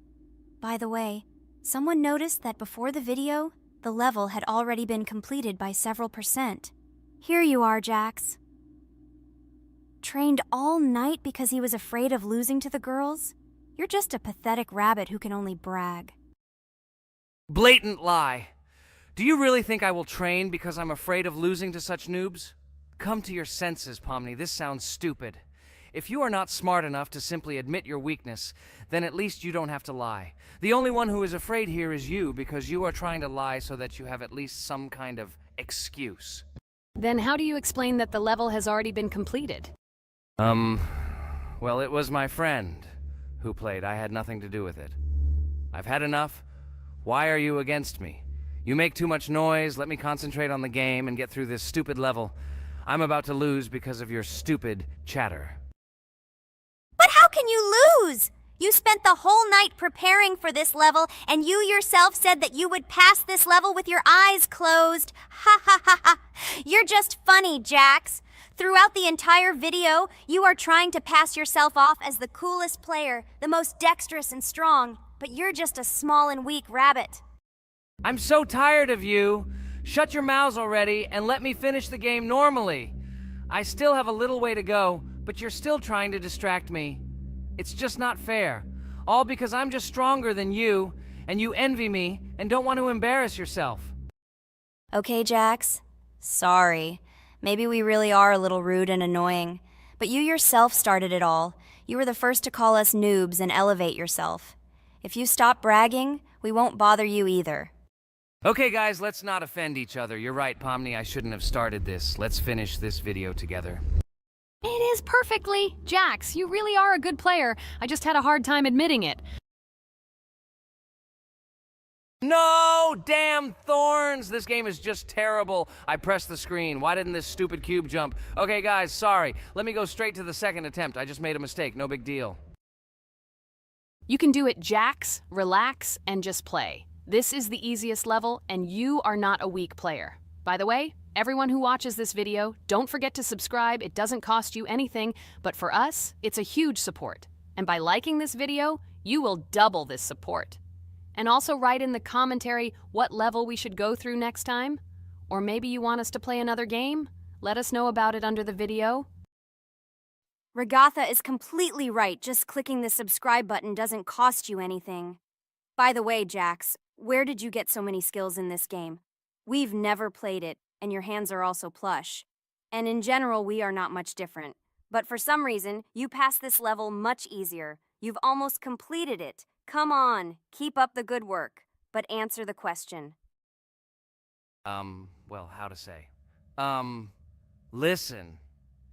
By the way, someone noticed that before the video, the level had already been completed by several %. Here you are, Jax. Trained all night because he was afraid of losing to the girls? You're just a pathetic rabbit who can only brag. Blatant lie. Do you really think I will train because I'm afraid of losing to such noobs? Come to your senses, Pomni. This sounds stupid. If you are not smart enough to simply admit your weakness, then at least you don't have to lie. The only one who is afraid here is you, because you are trying to lie so that you have at least some kind of excuse. Then how do you explain that the level has already been completed? Well, it was my friend who played. I had nothing to do with it. I've had enough. Why are you against me? You make too much noise. Let me concentrate on the game and get through this stupid level. I'm about to lose because of your stupid chatter. But how can you lose? You spent the whole night preparing for this level, and you yourself said that you would pass this level with your eyes closed. Ha ha ha ha. You're just funny, Jax. Throughout the entire video, you are trying to pass yourself off as the coolest player, the most dexterous and strong, but you're just a small and weak rabbit. I'm so tired of you. Shut your mouths already and let me finish the game normally. I still have a little way to go, but you're still trying to distract me. It's just not fair. All because I'm just stronger than you, and you envy me and don't want to embarrass yourself. Okay, Jax. Sorry. Maybe we really are a little rude and annoying. But you yourself started it all. You were the first to call us noobs and elevate yourself. If you stop bragging, we won't bother you either. Okay, guys, let's not offend each other. You're right, Pomni, I shouldn't have started this. Let's finish this video together. It is perfectly. Jax, you really are a good player. I just had a hard time admitting it. No! Damn thorns! This game is just terrible. I pressed the screen. Why didn't this stupid cube jump? Okay, guys, sorry. Let me go straight to the second attempt. I just made a mistake. No big deal. You can do it, Jax, relax, and just play. This is the easiest level, and you are not a weak player. By the way, everyone who watches this video, don't forget to subscribe. It doesn't cost you anything, but for us, it's a huge support. And by liking this video, you will double this support. And also write in the commentary what level we should go through next time. Or maybe you want us to play another game? Let us know about it under the video. Regatha is completely right. Just clicking the subscribe button doesn't cost you anything. By the way, Jax, where did you get so many skills in this game? We've never played it, and your hands are also plush. And in general, we are not much different. But for some reason, you passed this level much easier. You've almost completed it. Come on, keep up the good work, but answer the question. Well, how to say? Listen.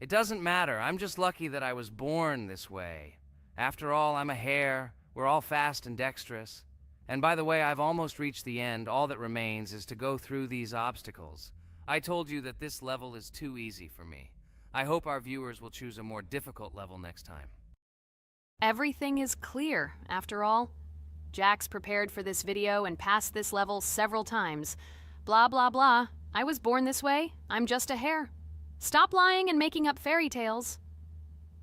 It doesn't matter. I'm just lucky that I was born this way. After all, I'm a hare. We're all fast and dexterous. And by the way, I've almost reached the end. All that remains is to go through these obstacles. I told you that this level is too easy for me. I hope our viewers will choose a more difficult level next time. Everything is clear, after all. Jax prepared for this video and passed this level several times. Blah, blah, blah. I was born this way. I'm just a hare. Stop lying and making up fairy tales.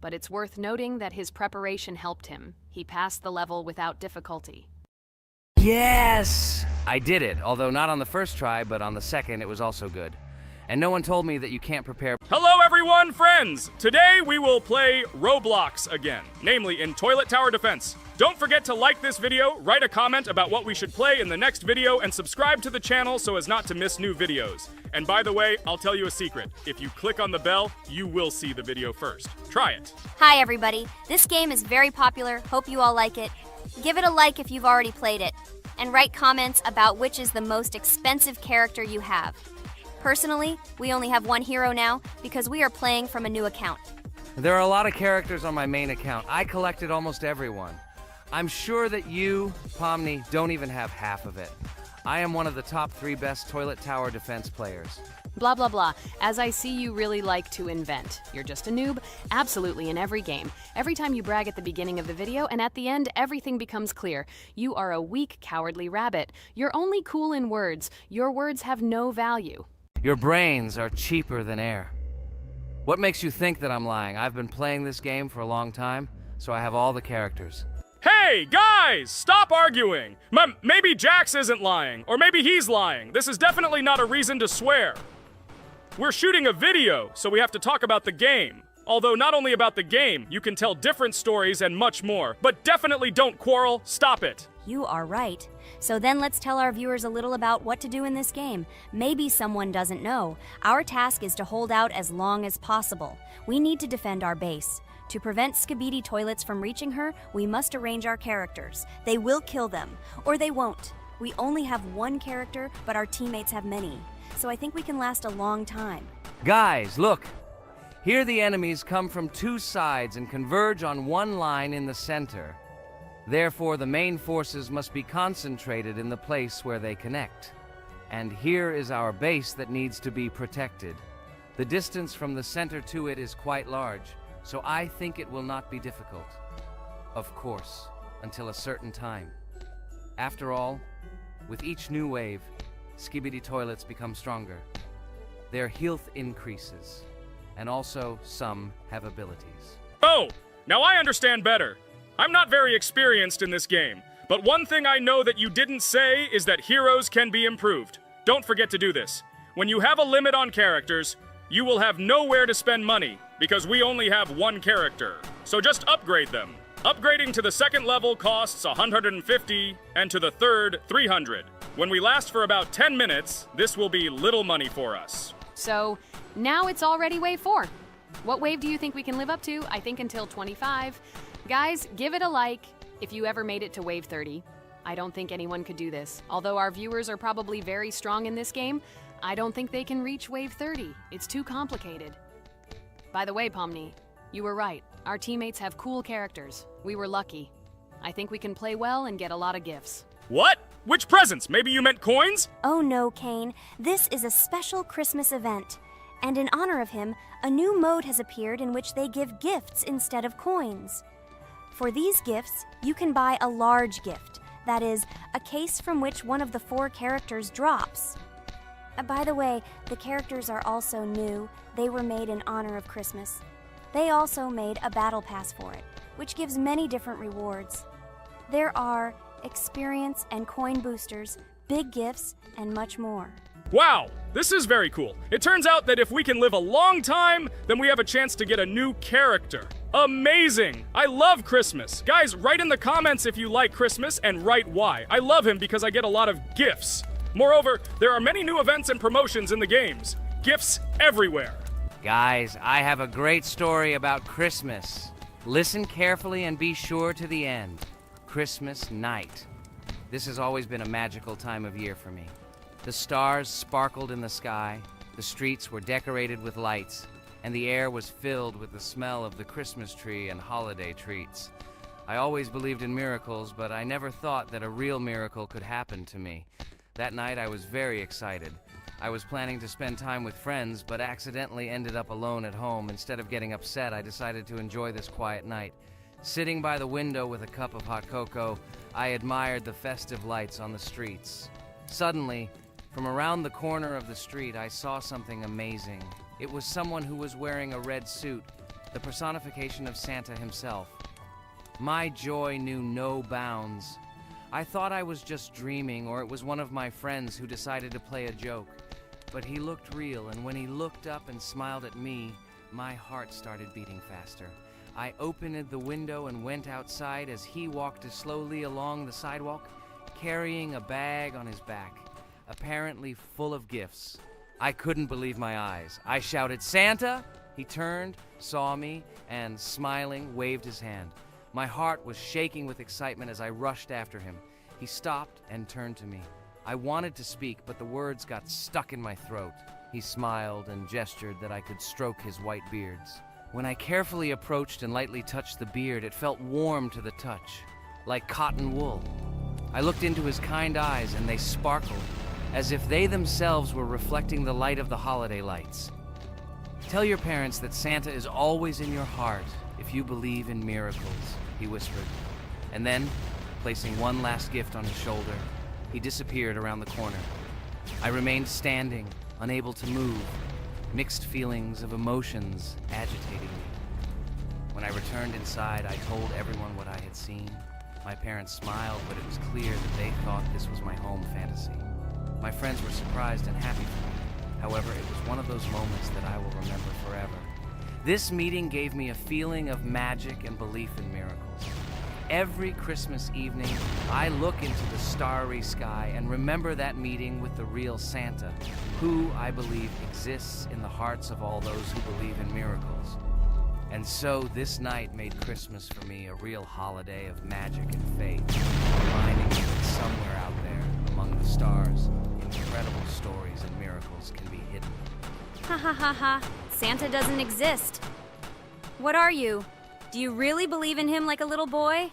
But it's worth noting that his preparation helped him. He passed the level without difficulty. Yes! I did it, although not on the first try, but on the second it was also good. And no one told me that you can't prepare. Hello everyone, friends! Today we will play Roblox again, namely in Toilet Tower Defense. Don't forget to like this video, write a comment about what we should play in the next video, and subscribe to the channel so as not to miss new videos. And by the way, I'll tell you a secret. If you click on the bell, you will see the video first. Try it. Hi, everybody. This game is very popular. Hope you all like it. Give it a like if you've already played it. And write comments about which is the most expensive character you have. Personally, we only have one hero now because we are playing from a new account. There are a lot of characters on my main account. I collected almost everyone. I'm sure that you, Pomni, don't even have half of it. I am one of the top 3 best Toilet Tower Defense players. Blah, blah, blah. As I see you really like to invent. You're just a noob? Absolutely, in every game. Every time you brag at the beginning of the video, and at the end, everything becomes clear. You are a weak, cowardly rabbit. You're only cool in words. Your words have no value. Your brains are cheaper than air. What makes you think that I'm lying? I've been playing this game for a long time, so I have all the characters. Hey, guys! Stop arguing! Maybe Jax isn't lying, or maybe he's lying. This is definitely not a reason to swear. We're shooting a video, so we have to talk about the game. Although not only about the game, you can tell different stories and much more. But definitely don't quarrel. Stop it. You are right. So then let's tell our viewers a little about what to do in this game. Maybe someone doesn't know. Our task is to hold out as long as possible. We need to defend our base. To prevent Skibidi Toilets from reaching her, we must arrange our characters. They will kill them, or they won't. We only have one character, but our teammates have many. So I think we can last a long time. Guys, look! Here the enemies come from 2 sides and converge on one line in the center. Therefore, the main forces must be concentrated in the place where they connect. And here is our base that needs to be protected. The distance from the center to it is quite large, so I think it will not be difficult. Of course, until a certain time. After all, with each new wave, skibidi toilets become stronger. Their health increases, and also some have abilities. Oh, now I understand better. I'm not very experienced in this game, but one thing I know that you didn't say is that heroes can be improved. Don't forget to do this. When you have a limit on characters, you will have nowhere to spend money, because we only have one character. So just upgrade them. Upgrading to the second level costs 150, and to the third, 300. When we last for about 10 minutes, this will be little money for us. So, now it's already wave 4. What wave do you think we can live up to? I think until 25. Guys, give it a like if you ever made it to wave 30. I don't think anyone could do this. Although our viewers are probably very strong in this game, I don't think they can reach wave 30. It's too complicated. By the way, Pomni, you were right. Our teammates have cool characters. We were lucky. I think we can play well and get a lot of gifts. What? Which presents? Maybe you meant coins? Oh no, Kane. This is a special Christmas event. And in honor of him, a new mode has appeared in which they give gifts instead of coins. For these gifts, you can buy a large gift. That is, a case from which one of the 4 characters drops. By the way, the characters are also new. They were made in honor of Christmas. They also made a battle pass for it, which gives many different rewards. There are experience and coin boosters, big gifts, and much more. Wow, this is very cool. It turns out that if we can live a long time, then we have a chance to get a new character. Amazing! I love Christmas. Guys, write in the comments if you like Christmas and write why. I love him because I get a lot of gifts. Moreover, there are many new events and promotions in the games. Gifts everywhere. Guys, I have a great story about Christmas. Listen carefully and be sure to the end. Christmas night. This has always been a magical time of year for me. The stars sparkled in the sky, the streets were decorated with lights, and the air was filled with the smell of the Christmas tree and holiday treats. I always believed in miracles, but I never thought that a real miracle could happen to me. That night I was very excited. I was planning to spend time with friends, but accidentally ended up alone at home. Instead of getting upset, I decided to enjoy this quiet night. Sitting by the window with a cup of hot cocoa, I admired the festive lights on the streets. Suddenly, from around the corner of the street, I saw something amazing. It was someone who was wearing a red suit, the personification of Santa himself. My joy knew no bounds. I thought I was just dreaming, or it was one of my friends who decided to play a joke. But he looked real, and when he looked up and smiled at me, my heart started beating faster. I opened the window and went outside as he walked slowly along the sidewalk, carrying a bag on his back, apparently full of gifts. I couldn't believe my eyes. I shouted, "Santa!" He turned, saw me, and smiling, waved his hand. My heart was shaking with excitement as I rushed after him. He stopped and turned to me. I wanted to speak, but the words got stuck in my throat. He smiled and gestured that I could stroke his white beards. When I carefully approached and lightly touched the beard, it felt warm to the touch, like cotton wool. I looked into his kind eyes, and they sparkled, as if they themselves were reflecting the light of the holiday lights. Tell your parents that Santa is always in your heart if you believe in miracles, he whispered. And then, placing one last gift on his shoulder, he disappeared around the corner. I remained standing, unable to move, mixed feelings of emotions agitating me. When I returned inside, I told everyone what I had seen. My parents smiled, but it was clear that they thought this was my home fantasy. My friends were surprised and happy for me. However, it was one of those moments that I will remember forever. This meeting gave me a feeling of magic and belief in miracles. Every Christmas evening, I look into the starry sky and remember that meeting with the real Santa, who, I believe, exists in the hearts of all those who believe in miracles. And so this night made Christmas for me a real holiday of magic and faith, reminding me that somewhere out there, among the stars, incredible stories and miracles can be hidden. Ha ha ha ha. Santa doesn't exist. What are you? Do you really believe in him like a little boy?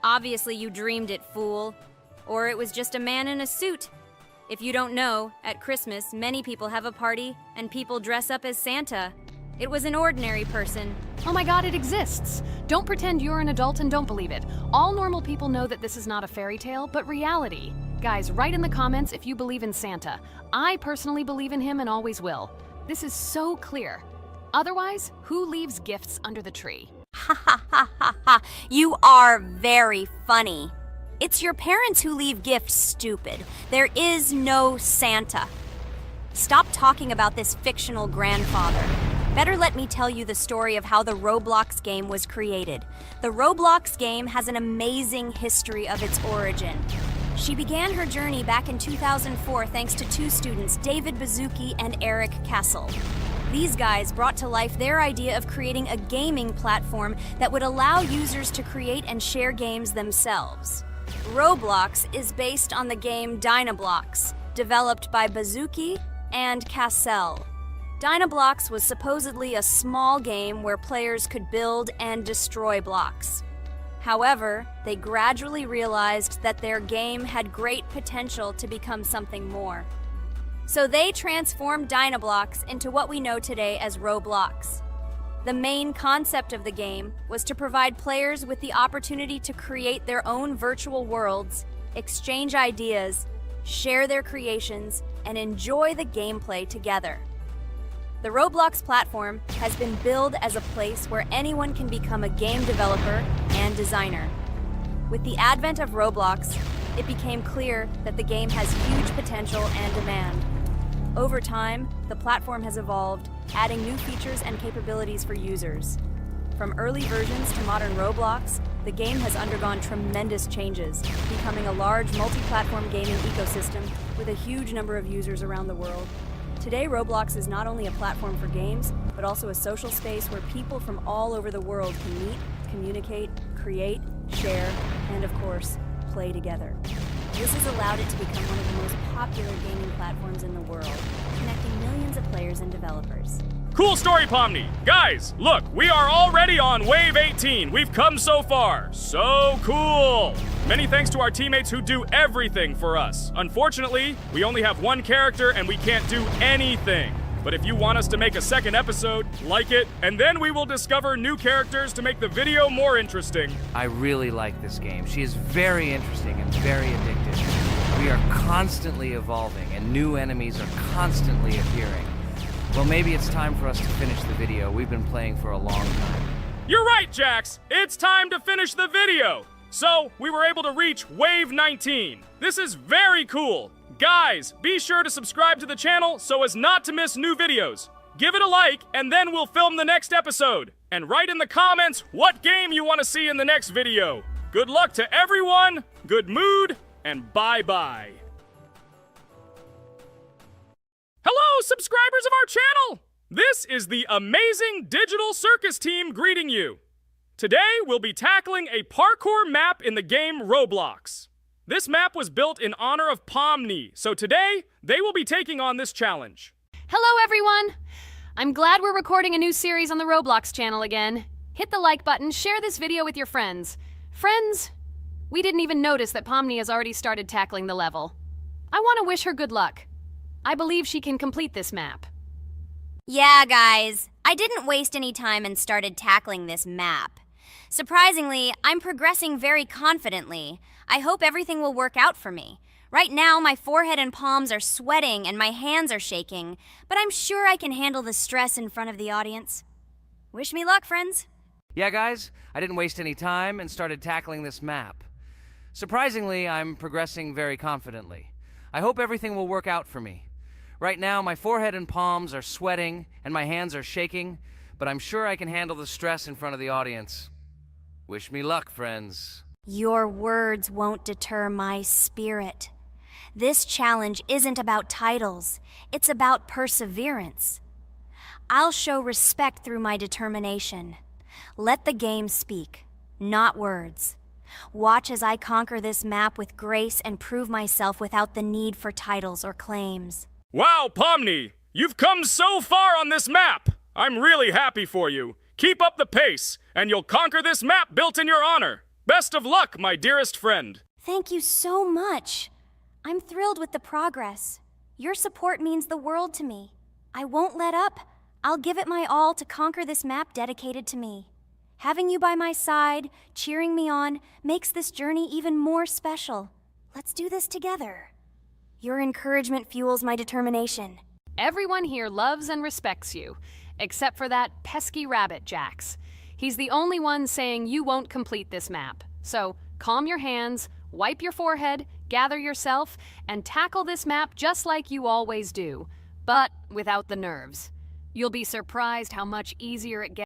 Obviously you dreamed it, fool. Or it was just a man in a suit. If you don't know, at Christmas, many people have a party and people dress up as Santa. It was an ordinary person. Oh my god, it exists! Don't pretend you're an adult and don't believe it. All normal people know that this is not a fairy tale, but reality. Guys, write in the comments if you believe in Santa. I personally believe in him and always will. This is so clear. Otherwise, who leaves gifts under the tree? Ha ha ha ha ha. You are very funny. It's your parents who leave gifts, stupid. There is no Santa. Stop talking about this fictional grandfather. Better let me tell you the story of how the Roblox game was created. The Roblox game has an amazing history of its origin. She began her journey back in 2004 thanks to two students, David Bazuki and Eric Castle. These guys brought to life their idea of creating a gaming platform that would allow users to create and share games themselves. Roblox is based on the game Dynablox, developed by Bazuki and Cassell. Dynablox was supposedly a small game where players could build and destroy blocks. However, they gradually realized that their game had great potential to become something more. So they transformed Dynablox into what we know today as Roblox. The main concept of the game was to provide players with the opportunity to create their own virtual worlds, exchange ideas, share their creations, and enjoy the gameplay together. The Roblox platform has been billed as a place where anyone can become a game developer and designer. With the advent of Roblox, it became clear that the game has huge potential and demand. Over time, the platform has evolved, adding new features and capabilities for users. From early versions to modern Roblox, the game has undergone tremendous changes, becoming a large multi-platform gaming ecosystem with a huge number of users around the world. Today, Roblox is not only a platform for games, but also a social space where people from all over the world can meet, communicate, create, share, and of course, play together. This has allowed it to become one of the most popular gaming platforms in the world, connecting millions of players and developers. Cool story, Pomni. Guys, look, we are already on Wave 18. We've come so far. So cool. Many thanks to our teammates who do everything for us. Unfortunately, we only have one character and we can't do anything. But if you want us to make a second episode, like it, and then we will discover new characters to make the video more interesting. I really like this game. She is very interesting and very addictive. We are constantly evolving and new enemies are constantly appearing. Well, maybe it's time for us to finish the video. We've been playing for a long time. You're right, Jax. It's time to finish the video. So, we were able to reach Wave 19. This is very cool. Guys, be sure to subscribe to the channel so as not to miss new videos. Give it a like, and then we'll film the next episode. And write in the comments what game you want to see in the next video. Good luck to everyone, good mood, and bye-bye. Hello, subscribers of our channel! This is the amazing Digital Circus team greeting you. Today, we'll be tackling a parkour map in the game Roblox. This map was built in honor of Pomni, so today, they will be taking on this challenge. Hello, everyone! I'm glad we're recording a new series on the Roblox channel again. Hit the like button, share this video with your friends. Friends, we didn't even notice that Pomni has already started tackling the level. I want to wish her good luck. I believe she can complete this map. Yeah, guys, I didn't waste any time and started tackling this map. Surprisingly, I'm progressing very confidently. I hope everything will work out for me. Right now, my forehead and palms are sweating and my hands are shaking, but I'm sure I can handle the stress in front of the audience. Wish me luck, friends. Yeah, guys, I didn't waste any time and started tackling this map. Surprisingly, I'm progressing very confidently. I hope everything will work out for me. Right now, my forehead and palms are sweating and my hands are shaking, but I'm sure I can handle the stress in front of the audience. Wish me luck, friends. Your words won't deter my spirit. This challenge isn't about titles. It's about perseverance. I'll show respect through my determination. Let the game speak, not words. Watch as I conquer this map with grace and prove myself without the need for titles or claims. Wow, Pomni! You've come so far on this map! I'm really happy for you. Keep up the pace, and you'll conquer this map built in your honor. Best of luck, my dearest friend. Thank you so much. I'm thrilled with the progress. Your support means the world to me. I won't let up. I'll give it my all to conquer this map dedicated to me. Having you by my side, cheering me on, makes this journey even more special. Let's do this together. Your encouragement fuels my determination. Everyone here loves and respects you, except for that pesky rabbit, Jax. He's the only one saying you won't complete this map. So calm your hands, wipe your forehead, gather yourself, and tackle this map just like you always do, but without the nerves. You'll be surprised how much easier it gets.